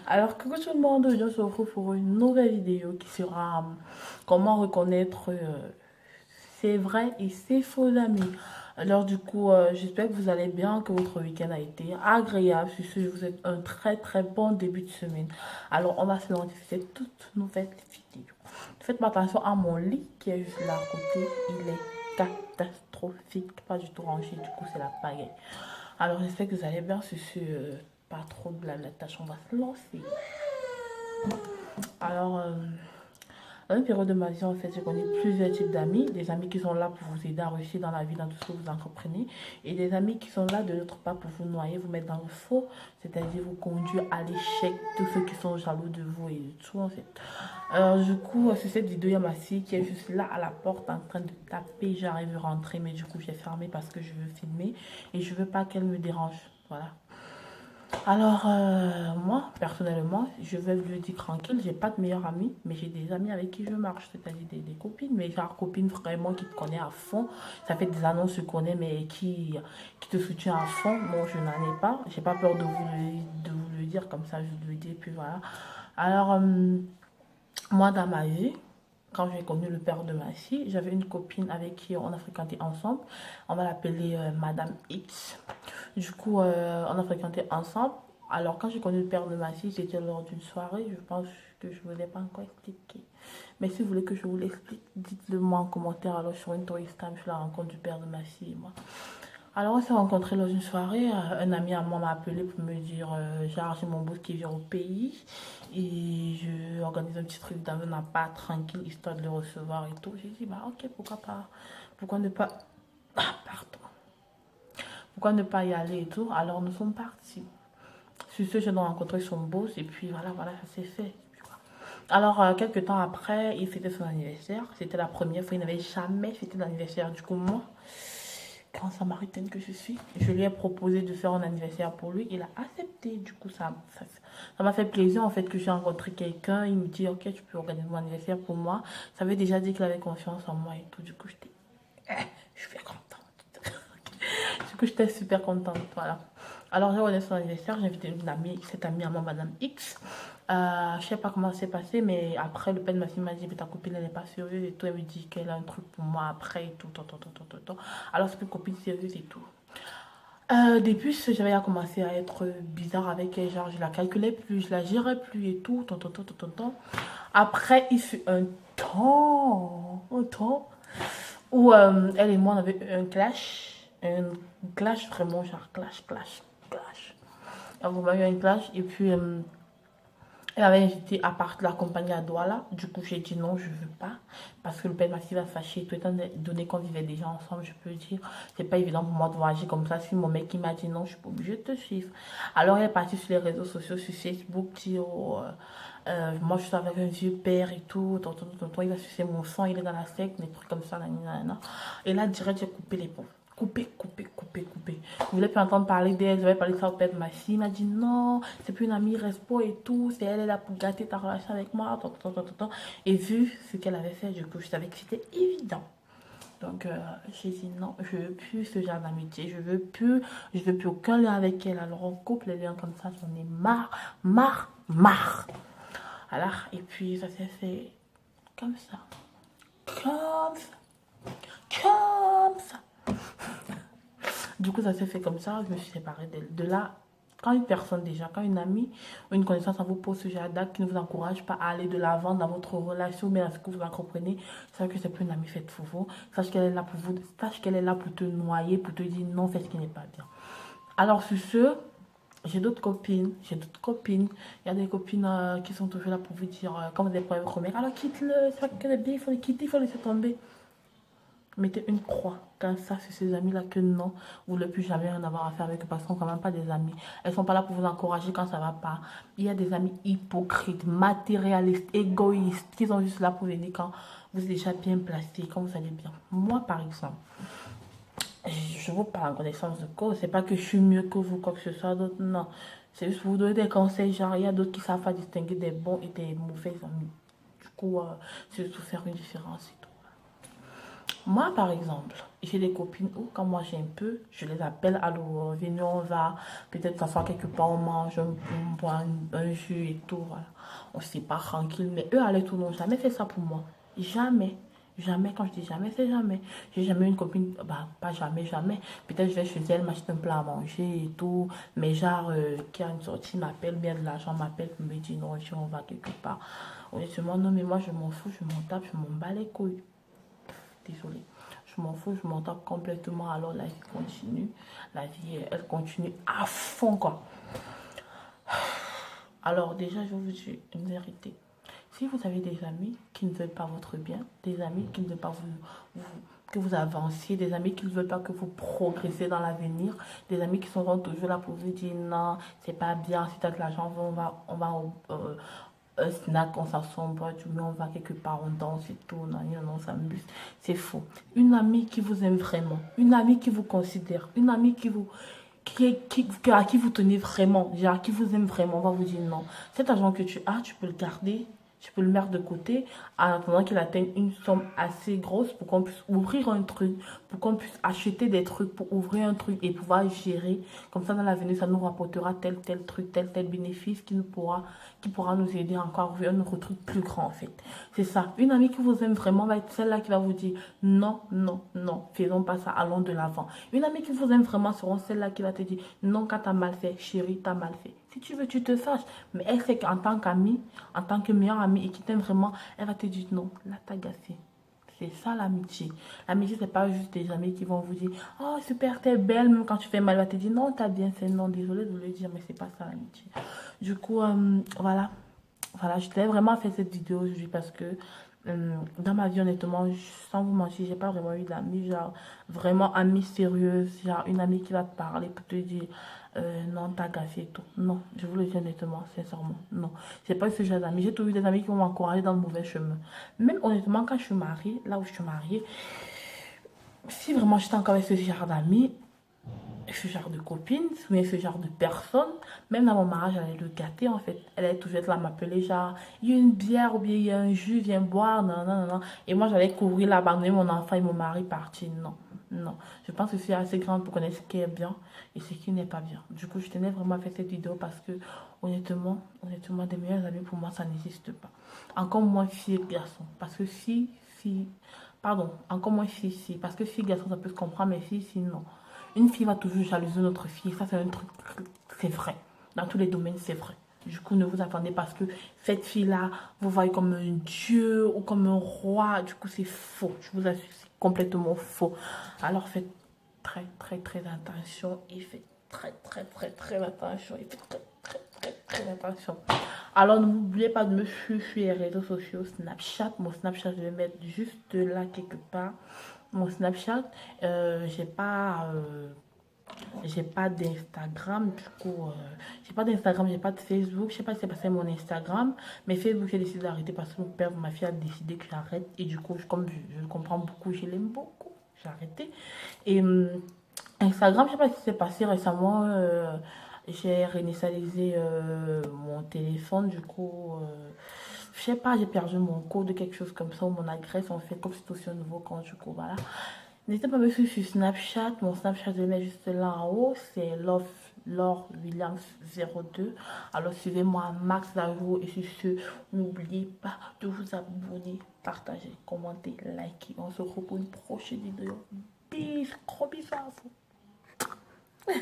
Alors que tout le monde, je se retrouve pour une nouvelle vidéo qui sera comment reconnaître ses vrais et ses faux amis. Alors du coup, j'espère que vous allez bien, que votre week-end a été agréable. Je suis sûr que vous êtes un très très bon début de semaine. Alors on va se lancer cette toute nouvelle vidéo. Faites attention à mon lit qui est juste là à côté. Il est catastrophique, pas du tout rangé, du coup c'est la pagaille. Alors j'espère que vous allez bien, je suis pas trop de la tâche, on va se lancer. Alors, dans une période de ma vie, en fait, j'ai connu plusieurs types d'amis. Des amis qui sont là pour vous aider à réussir dans la vie, dans tout ce que vous entreprenez. Et des amis qui sont là de l'autre part pour vous noyer, vous mettre dans le faux. C'est-à-dire vous conduire à l'échec, tous ceux qui sont jaloux de vous et de tout, en fait. Alors, du coup, sur cette vidéo, il y a ma fille qui est juste là à la porte en train de taper. J'arrive à rentrer, mais du coup, j'ai fermé parce que je veux filmer. Et je veux pas qu'elle me dérange. Voilà. Alors, moi, personnellement, je vais le dire tranquille, j'ai pas de meilleure amie, mais j'ai des amis avec qui je marche, c'est-à-dire des copines, mais genre copines vraiment qui te connaissent à fond. Ça fait des annonces, je connais, mais qui te soutient à fond. Moi, je n'en ai pas. J'ai pas peur de vous le dire comme ça, je vous le dis, puis voilà. Alors, moi, dans ma vie, quand j'ai connu le père de ma fille, j'avais une copine avec qui on a fréquenté ensemble. On va l'appeler Madame X. Du coup, on a fréquenté ensemble. Alors, quand j'ai connu le père de ma fille, c'était lors d'une soirée. Je pense que je ne vous l'ai pas encore expliqué. Mais si vous voulez que je vous l'explique, dites-le moi en commentaire. Alors, sur une story Instagram, je la rencontre du père de ma fille et moi. Alors, on s'est rencontrés dans une soirée. Un ami à moi m'a appelé pour me dire genre, j'ai mon boss qui vient au pays et je organise un petit truc dans un appart tranquille, histoire de le recevoir et tout. J'ai dit, bah, ok, pourquoi pas, pourquoi ne pas, ah, pardon, pourquoi ne pas y aller et tout. Alors, nous sommes partis. Sur ce, j'ai rencontré son boss et puis voilà, ça s'est fait. Alors, quelques temps après, il fêtait son anniversaire. C'était la première fois, il n'avait jamais fêté l'anniversaire. Du coup, moi, grande samaritaine que je suis, je lui ai proposé de faire un anniversaire pour lui. Il a accepté. Du coup, ça m'a fait plaisir en fait que j'ai rencontré quelqu'un. Il me dit, ok, tu peux organiser mon anniversaire pour moi. Ça veut déjà dire qu'il avait confiance en moi et tout. Du coup, je suis contente. Du coup, j'étais super contente. Voilà. Alors, j'ai organisé son anniversaire. J'ai invité une amie, cette amie à moi, Madame X. Je sais pas comment c'est passé, mais après, le père de ma fille m'a dit, ta copine, elle n'est pas sérieuse et tout. Elle me dit qu'elle a un truc pour moi après et tout. Alors, c'est une copine sérieuse et tout. Depuis, j'avais commencé à être bizarre avec elle. Genre, je la calculais plus, je la gérais plus et tout. Après, il fut un temps où elle et moi, on avait un clash. Un clash vraiment, genre clash. Alors, on a eu un clash et puis elle avait invité à partir l'accompagner à Douala. Du coup, j'ai dit non, je veux pas. Parce que le père de ma fille va fâcher. Tout étant donné qu'on vivait déjà ensemble, je peux dire, c'est pas évident pour moi de voyager comme ça. Si mon mec il m'a dit non, je suis pas obligée de te suivre. Alors, elle est partie sur les réseaux sociaux, sur Facebook, dire moi je suis avec un vieux père et tout. Tonton, il va sucer mon sang, il est dans la secte, des trucs comme ça. Nanana. Et là, direct, j'ai coupé les ponts. Coupé. Je voulais plus entendre parler d'elle, j'avais parlé de ça au père de ma fille. Il m'a dit non, c'est plus une amie, reste pas et tout. C'est elle est là pour gâter ta relation avec moi. Et vu ce qu'elle avait fait, du coup, je savais que c'était évident. Donc, j'ai dit non, je veux plus ce genre d'amitié. Je veux plus aucun lien avec elle. Alors, on coupe les liens comme ça, j'en ai marre. Alors, et puis, ça s'est fait comme ça. Comme ça. Comme ça. Du coup, ça s'est fait comme ça, je me suis séparée d'elle. De là, quand une personne déjà, quand une amie ou une connaissance à vous pose ce genre d'acte qui ne vous encourage pas à aller de l'avant dans votre relation, mais à ce que vous entreprenez, sachez que c'est plus une amie faite pour vous. Sache qu'elle est là pour vous, sache qu'elle est là pour te noyer, pour te dire non, fais ce qui n'est pas bien. Alors, sur ce, j'ai d'autres copines. Il y a des copines qui sont toujours là pour vous dire, quand vous êtes pas votre mec, alors quitte-le, c'est pas que bien, il faut le quitter, il faut le laisser tomber. Mettez une croix comme ça sur ces amis-là que non, vous ne voulez plus jamais en avoir à faire avec eux parce qu'ils ne sont quand même pas des amis. Elles ne sont pas là pour vous encourager quand ça ne va pas. Il y a des amis hypocrites, matérialistes, égoïstes, qui sont juste là pour venir quand vous êtes déjà bien placé, quand vous allez bien. Moi, par exemple, je vous parle en connaissance de cause. C'est pas que je suis mieux que vous, quoi que ce soit d'autre, non. C'est juste pour vous donner des conseils. Genre, il y a d'autres qui savent pas distinguer des bons et des mauvais amis. Du coup, c'est juste pour faire une différence et tout. Moi, par exemple, j'ai des copines où, quand moi j'ai un peu, je les appelle, allô, venez, on va peut-être s'asseoir quelque part, on mange, on boit un jus et tout, voilà. On se sépare tranquille, mais eux, à leur tour, n'ont jamais fait ça pour moi. Jamais. Jamais, quand je dis jamais, c'est jamais. J'ai jamais eu une copine, bah, pas jamais, jamais. Peut-être je vais chez elle, m'acheter un plat à manger et tout, mais genre, qui a une sortie, m'appelle, bien de l'argent, m'appelle, me dit non, si on va quelque part. Honnêtement, non, mais moi, je m'en fous, je m'en tape, je m'en bats les couilles. Désolée. Je m'en fous, je m'en tape complètement. Alors la vie continue. La vie, elle continue à fond, quoi. Alors déjà, je vais vous dire une vérité. Si vous avez des amis qui ne veulent pas votre bien, des amis qui ne veulent pas que vous avanciez, des amis qui ne veulent pas que vous progressez dans l'avenir, des amis qui sont toujours là pour vous dire non, c'est pas bien, si tu as de l'argent, on va un snack, on s'assemble, tu mets, on va quelque part, on danse et tout, non, non, on s'amuse. C'est faux. Une amie qui vous aime vraiment, une amie qui vous considère, une amie à qui vous tenez vraiment, genre qui vous aime vraiment, on va vous dire non. Cet argent que tu as, tu peux le garder, tu peux le mettre de côté en attendant qu'il atteigne une somme assez grosse pour qu'on puisse ouvrir un truc, pour qu'on puisse acheter des trucs, pour ouvrir un truc et pouvoir gérer. Comme ça, dans l'avenir, ça nous rapportera tel truc, tel bénéfice qui pourra nous aider encore à ouvrir un autre truc plus grand en fait. C'est ça. Une amie qui vous aime vraiment va être celle-là qui va vous dire non, non, non, faisons pas ça, allons de l'avant. Une amie qui vous aime vraiment sera celle-là qui va te dire non, quand t'as mal fait, chérie, t'as mal fait. Si tu veux, tu te fâches. Mais elle sait qu'en tant qu'amie, en tant que meilleure amie et qui t'aime vraiment, elle va te dire non, là t'as gaffé. C'est ça l'amitié. L'amitié, c'est pas juste des amis qui vont vous dire oh super, t'es belle, même quand tu fais mal, elle va te dire non, t'as bien fait. Non, désolé de le dire, mais c'est pas ça l'amitié. Du coup, voilà. Voilà, je t'ai vraiment fait cette vidéo aujourd'hui parce que dans ma vie, honnêtement, sans vous mentir, j'ai pas vraiment eu d'amis, genre vraiment amie sérieuse, genre une amie qui va te parler pour te dire non, t'as gaffé et tout. Non, je vous le dis honnêtement, sincèrement, non. J'ai pas eu ce genre d'amis. J'ai toujours eu des amis qui vont m'encourager dans le mauvais chemin. Même honnêtement, quand je suis mariée, là où je suis mariée, si vraiment j'étais encore avec ce genre d'amis, ce genre de copine, mais ce genre de personne, même dans mon mariage, elle allait le gâter en fait. Elle allait toujours être là à m'appeler, genre, il y a une bière ou bien il y a un jus, viens boire, non, non, non, non. Et moi, j'allais couvrir là, abandonner mon enfant et mon mari partir. Non, non. Je pense que je suis assez grande pour connaître ce qui est bien et ce qui n'est pas bien. Du coup, je tenais vraiment à faire cette vidéo parce que, honnêtement, des meilleurs amis pour moi, ça n'existe pas. Encore moins fille et garçon. Parce que pardon, encore moins fille, parce que fille et garçon, ça peut se comprendre, mais fille, non. Une fille va toujours jalouser notre fille. Ça, c'est un truc, c'est vrai. Dans tous les domaines, c'est vrai. Du coup, ne vous attendez pas parce que cette fille-là, vous voyez comme un dieu ou comme un roi. Du coup, c'est faux. Je vous assure, c'est complètement faux. Alors, faites très, très, très attention et faites très, très, très, très attention et faites très, très, très, très attention. Alors, n'oubliez pas de me suivre sur les réseaux sociaux, Snapchat. Mon Snapchat, je vais mettre juste là quelque part. Mon Snapchat, j'ai pas d'Instagram, du coup, j'ai pas d'Instagram, j'ai pas de Facebook, je sais pas si c'est passé mon Instagram, mais Facebook, j'ai décidé d'arrêter parce que mon père, ma fille a décidé que j'arrête, et du coup, comme je le comprends beaucoup, je l'aime beaucoup, j'ai arrêté. Et Instagram, je sais pas si c'est passé récemment, j'ai réinitialisé mon téléphone, du coup, je sais pas, j'ai perdu mon code, quelque chose comme ça, ou mon adresse, en fait, comme c'est aussi un nouveau compte, du coup, voilà. N'hésitez pas à me suivre sur Snapchat. Mon Snapchat, je le mets juste là en haut. C'est Laure Williams 02. Alors suivez-moi Max Lajour. Et sur ce, n'oubliez pas de vous abonner, partager, commenter, liker. On se retrouve pour une prochaine vidéo. Bisous, gros bisous à vous.